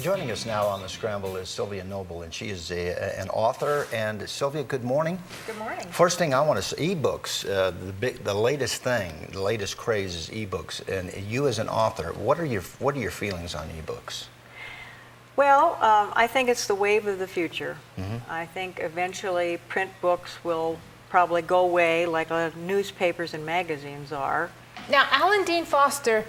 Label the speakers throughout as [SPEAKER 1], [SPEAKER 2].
[SPEAKER 1] Joining us now on the Scramble is Sylvia Nobel, and she is an author. And Sylvia, good morning.
[SPEAKER 2] Good morning.
[SPEAKER 1] First thing I want to say, ebooks, the latest thing, the latest craze is ebooks. And you as an author, what are your feelings on ebooks?
[SPEAKER 2] Well, I think it's the wave of the future. I think eventually print books will probably go away like newspapers and magazines are.
[SPEAKER 3] Now, Alan Dean Foster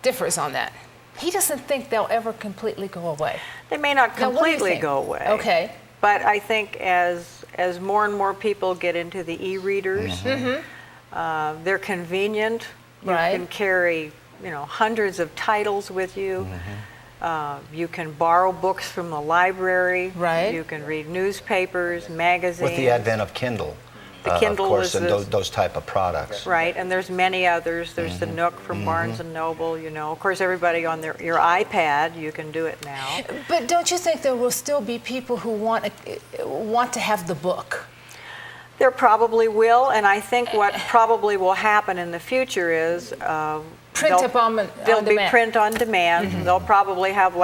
[SPEAKER 3] differs on that. He doesn't think they'll ever completely go away.
[SPEAKER 2] They may not
[SPEAKER 3] Now, what do you
[SPEAKER 2] completely
[SPEAKER 3] think?
[SPEAKER 2] go away.
[SPEAKER 3] Okay.
[SPEAKER 2] But I think as more and more people get into the e-readers, they're convenient. You
[SPEAKER 3] Right.
[SPEAKER 2] can carry, hundreds of titles with you. You can borrow books from the library.
[SPEAKER 3] Right.
[SPEAKER 2] You can read newspapers, magazines.
[SPEAKER 1] With the advent of Kindle,
[SPEAKER 2] The Kindle
[SPEAKER 1] of course,
[SPEAKER 2] is
[SPEAKER 1] and those type of products.
[SPEAKER 2] Right, and there's many others. There's the Nook from Barnes & Noble, Of course, everybody on your iPad, you can do it now.
[SPEAKER 3] But don't you think there will still be people who want to have the book?
[SPEAKER 2] There probably will, and I think what probably will happen in the future is there'll be print on demand. They'll probably have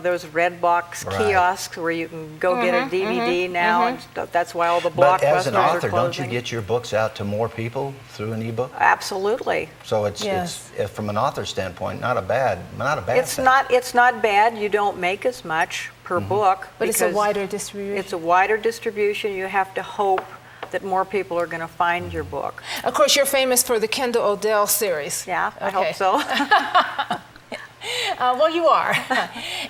[SPEAKER 2] those red box kiosks where you can go get a DVD now, and that's why all the blockbusters
[SPEAKER 1] But as an author,
[SPEAKER 2] are
[SPEAKER 1] don't
[SPEAKER 2] closing.
[SPEAKER 1] you get your books out to more people through an ebook?
[SPEAKER 2] Absolutely.
[SPEAKER 1] So it's from an author standpoint, not a bad thing.
[SPEAKER 2] It's not bad. You don't make as much per book,
[SPEAKER 3] But it's a
[SPEAKER 2] because
[SPEAKER 3] wider distribution.
[SPEAKER 2] It's a wider distribution. You have to hope that more people are going to find your book.
[SPEAKER 3] Of course, you're famous for the Kendall Odell series.
[SPEAKER 2] Yeah, I
[SPEAKER 3] Okay.
[SPEAKER 2] hope so.
[SPEAKER 3] Well, you are.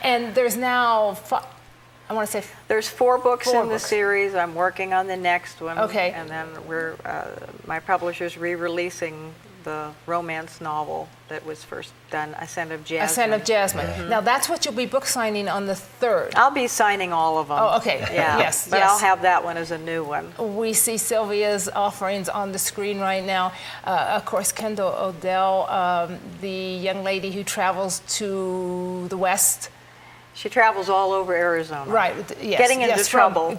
[SPEAKER 3] And there's now, I want to say,
[SPEAKER 2] There's 4 books in the
[SPEAKER 3] books.
[SPEAKER 2] series. I'm working on the next one.
[SPEAKER 3] Okay.
[SPEAKER 2] And then my publisher's re-releasing the romance novel that was first done, Ascent of Jasmine.
[SPEAKER 3] Ascent of Jasmine. Now, that's what you'll be book signing on the 3rd.
[SPEAKER 2] I'll be signing all of them.
[SPEAKER 3] Oh, okay.
[SPEAKER 2] Yeah.
[SPEAKER 3] Yes,
[SPEAKER 2] But
[SPEAKER 3] yes.
[SPEAKER 2] I'll have that one as a new one.
[SPEAKER 3] We see Sylvia's offerings on the screen right now. Of course, Kendall Odell, the young lady who travels to the West.
[SPEAKER 2] She travels all over Arizona.
[SPEAKER 3] Right. Yes.
[SPEAKER 2] Getting into trouble.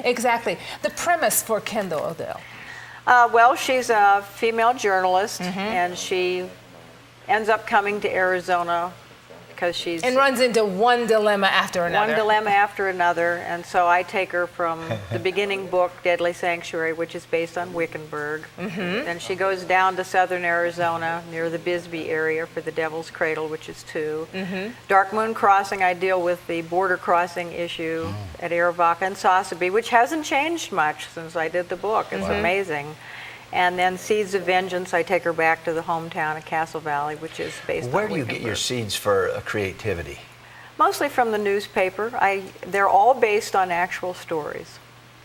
[SPEAKER 3] Exactly. The premise for Kendall Odell.
[SPEAKER 2] Well, she's a female journalist, and she ends up coming to Arizona because she's
[SPEAKER 3] And runs into one dilemma after another.
[SPEAKER 2] one dilemma after another. And so I take her from the beginning book, Deadly Sanctuary, which is based on Wickenburg. Then she goes down to southern Arizona near the Bisbee area for the Devil's Cradle, which is 2. Dark Moon Crossing, I deal with the border crossing issue at Arivaca and Sasebe, which hasn't changed much since I did the book. It's amazing. And then Seeds of Vengeance, I take her back to the hometown of Castle Valley, which is based on
[SPEAKER 1] Where do you get your
[SPEAKER 2] Wickenburg.
[SPEAKER 1] seeds for creativity?
[SPEAKER 2] Mostly from the newspaper. They're all based on actual stories.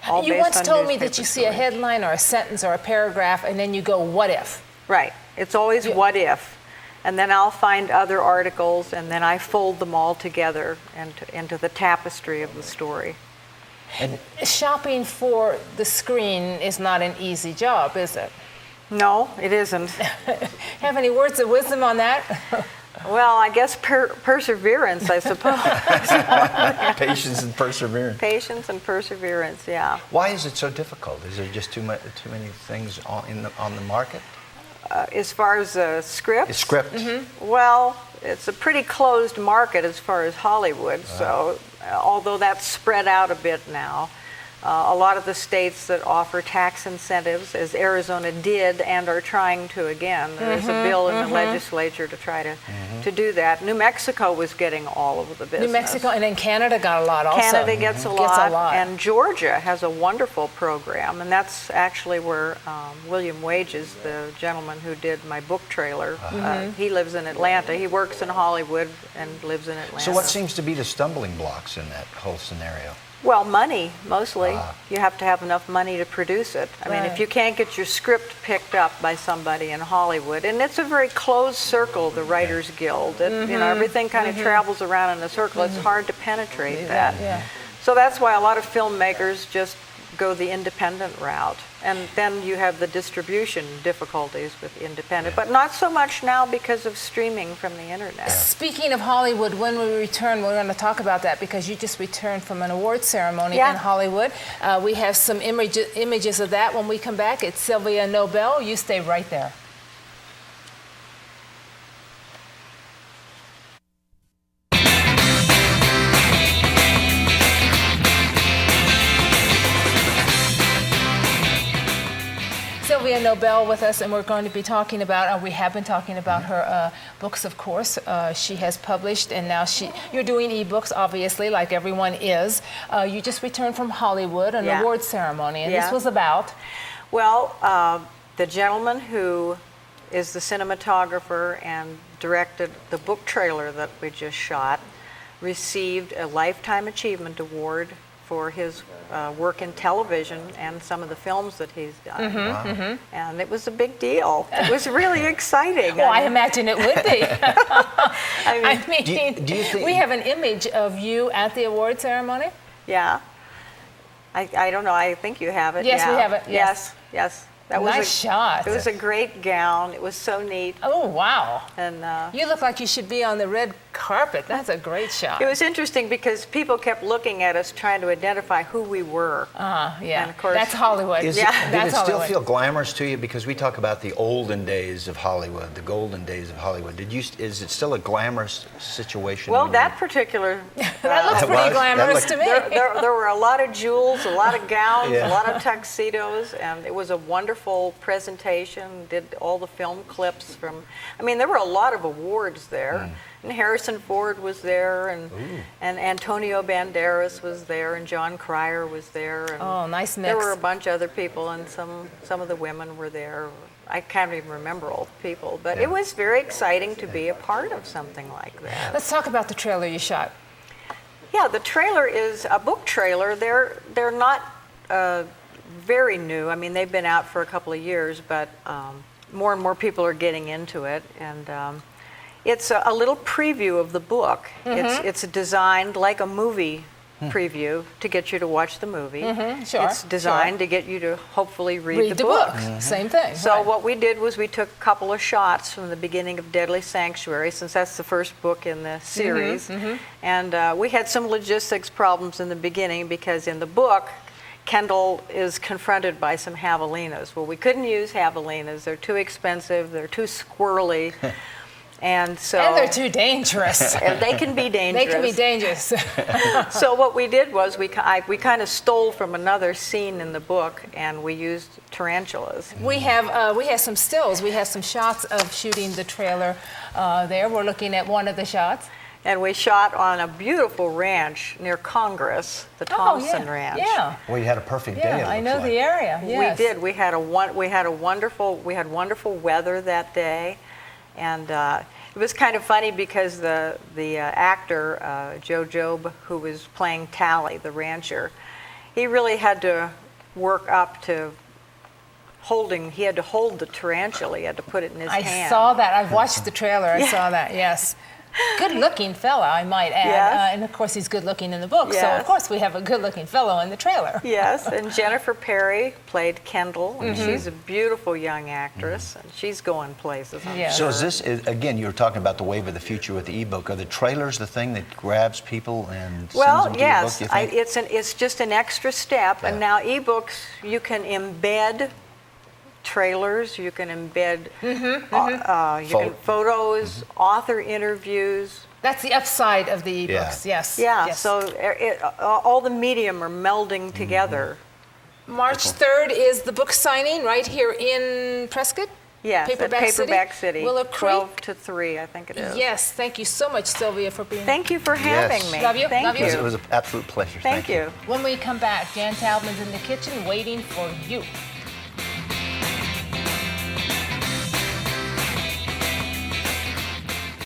[SPEAKER 2] All
[SPEAKER 3] You
[SPEAKER 2] based
[SPEAKER 3] once
[SPEAKER 2] on
[SPEAKER 3] told me
[SPEAKER 2] newspaper
[SPEAKER 3] that you see a
[SPEAKER 2] stories.
[SPEAKER 3] headline or a sentence or a paragraph, and then you go, what if?
[SPEAKER 2] Right. It's always what if. And then I'll find other articles, and then I fold them all together into the tapestry of the story.
[SPEAKER 1] And
[SPEAKER 3] Shopping for the screen is not an easy job, is it?
[SPEAKER 2] No, it isn't.
[SPEAKER 3] Have any words of wisdom on that?
[SPEAKER 2] Well, I guess perseverance, I suppose.
[SPEAKER 1] patience and perseverance.
[SPEAKER 2] Patience and perseverance, yeah.
[SPEAKER 1] Why is it so difficult? Is there just too many things on the market?
[SPEAKER 2] As far as a script?
[SPEAKER 1] A script.
[SPEAKER 2] Well, it's a pretty closed market as far as Hollywood, so although that's spread out a bit now, a lot of the states that offer tax incentives, as Arizona did and are trying to again, there's a bill in the legislature to try to do that. New Mexico was getting all of the business.
[SPEAKER 3] New Mexico, and then Canada got a lot also.
[SPEAKER 2] Canada gets a lot, and Georgia has a wonderful program, and that's actually where William Wages, the gentleman who did my book trailer, he lives in Atlanta. He works in Hollywood and lives in Atlanta.
[SPEAKER 1] So what seems to be the stumbling blocks in that whole scenario?
[SPEAKER 2] Well, money, mostly. You have to have enough money to produce it. I mean, if
[SPEAKER 3] Right.
[SPEAKER 2] you can't get your script picked up by somebody in Hollywood, and it's a very closed circle, the Writers Guild. Everything kind of travels around in a circle. It's hard to penetrate that.
[SPEAKER 3] Yeah.
[SPEAKER 2] So that's why a lot of filmmakers just go the independent route. And then you have the distribution difficulties with independent, but not so much now because of streaming from the internet.
[SPEAKER 3] Speaking of Hollywood, when we return, we're going to talk about that because you just returned from an award ceremony in Hollywood. We have some images of that when we come back. It's Sylvia Nobel. You stay right there. Sylvia Nobel with us, and we're going to be talking about, we have been talking about her books, of course. She has published, and now you're doing ebooks, obviously, like everyone is. You just returned from Hollywood, an award ceremony, and this was about?
[SPEAKER 2] Well, the gentleman who is the cinematographer and directed the book trailer that we just shot received a Lifetime Achievement Award for his work in television and some of the films that he's done.
[SPEAKER 1] Wow.
[SPEAKER 2] And it was a big deal. It was really exciting.
[SPEAKER 3] Well, I imagine it would be. I mean,
[SPEAKER 1] do you think
[SPEAKER 3] we have an image of you at the award ceremony.
[SPEAKER 2] Yeah. I don't know. I think you have it.
[SPEAKER 3] Yes,
[SPEAKER 2] yeah.
[SPEAKER 3] we have it. Yes.
[SPEAKER 2] Yes.
[SPEAKER 3] That was nice shot.
[SPEAKER 2] It was a great gown. It was so neat.
[SPEAKER 3] Oh, wow.
[SPEAKER 2] And
[SPEAKER 3] you look like you should be on the red carpet. That's a great shot.
[SPEAKER 2] It was interesting because people kept looking at us trying to identify who we were.
[SPEAKER 3] Yeah.
[SPEAKER 2] And of course,
[SPEAKER 3] that's Hollywood.
[SPEAKER 1] Did
[SPEAKER 3] That's
[SPEAKER 1] it still
[SPEAKER 3] Hollywood.
[SPEAKER 1] feel glamorous to you? Because we talk about the olden days of Hollywood, the golden days of Hollywood. Is it still a glamorous situation?
[SPEAKER 2] Well, that particular...
[SPEAKER 3] that looks pretty glamorous to me.
[SPEAKER 2] There were a lot of jewels, a lot of gowns, a lot of tuxedos, and it was a wonderful presentation. Did all the film clips from... I mean, there were a lot of awards there. And Harrison Ford was there, and Antonio Banderas was there, and John Cryer was there. And
[SPEAKER 3] oh, nice mix.
[SPEAKER 2] there were a bunch of other people, and some of the women were there. I can't even remember all the people, but it was very exciting to be a part of something like that.
[SPEAKER 3] Let's talk about the trailer you shot.
[SPEAKER 2] Yeah, the trailer is a book trailer. They're not very new. I mean, they've been out for a couple of years, but more and more people are getting into it, and it's a little preview of the book. It's designed like a movie preview to get you to watch the movie.
[SPEAKER 3] Sure,
[SPEAKER 2] it's designed to get you to hopefully read
[SPEAKER 3] the
[SPEAKER 2] book.
[SPEAKER 3] Same thing.
[SPEAKER 2] So what we did was we took a couple of shots from the beginning of Deadly Sanctuary, since that's the first book in the series. And we had some logistics problems in the beginning because in the book, Kendall is confronted by some javelinas. Well, we couldn't use javelinas. They're too expensive. They're too squirrely. And
[SPEAKER 3] they're too dangerous.
[SPEAKER 2] They can be dangerous.
[SPEAKER 3] They can be dangerous.
[SPEAKER 2] So what we did was we kind of stole from another scene in the book, and we used tarantulas.
[SPEAKER 3] We have some stills. We have some shots of shooting the trailer there. We're looking at one of the shots.
[SPEAKER 2] And we shot on a beautiful ranch near Congress, the Thompson Ranch.
[SPEAKER 3] Yeah.
[SPEAKER 1] Well, you had a perfect day.
[SPEAKER 3] Yeah, I know the area. Yes.
[SPEAKER 2] We did. We had wonderful weather that day, and it was kind of funny because the actor Joe Job, who was playing Tally, the rancher, he really had to work up to he had to hold the tarantula. He had to put it in his hand.
[SPEAKER 3] I saw that. I've watched the trailer. I saw that. Yes. Good-looking fella, I might add.
[SPEAKER 2] Yes.
[SPEAKER 3] And of course, he's good-looking in the book.
[SPEAKER 2] Yes.
[SPEAKER 3] So of course, we have a good-looking fellow in the trailer.
[SPEAKER 2] Yes, and Jennifer Perry played Kendall, and she's a beautiful young actress, and she's going places.
[SPEAKER 3] Yeah.
[SPEAKER 1] So is this, again, you were talking about the wave of the future with the ebook. Are the trailers the thing that grabs people and sends them to your book, you think?
[SPEAKER 2] It's just an extra step, and now ebooks, you can embed trailers, you can embed photos, author interviews.
[SPEAKER 3] That's the upside of the ebooks, yes.
[SPEAKER 2] Yeah, so all the medium are melding together.
[SPEAKER 3] March 3rd is the book signing right here in Prescott?
[SPEAKER 2] Yes, Paperback City.
[SPEAKER 3] Willow Creek?
[SPEAKER 2] 12 to 3, I think it is.
[SPEAKER 3] Yes, thank you so much, Sylvia, for being here.
[SPEAKER 2] Thank you for having me.
[SPEAKER 3] Love you.
[SPEAKER 2] Thank
[SPEAKER 3] Love you.
[SPEAKER 2] you.
[SPEAKER 1] It was an absolute pleasure.
[SPEAKER 2] Thank you.
[SPEAKER 3] When we come back, Jan Taubman's in the kitchen waiting for you.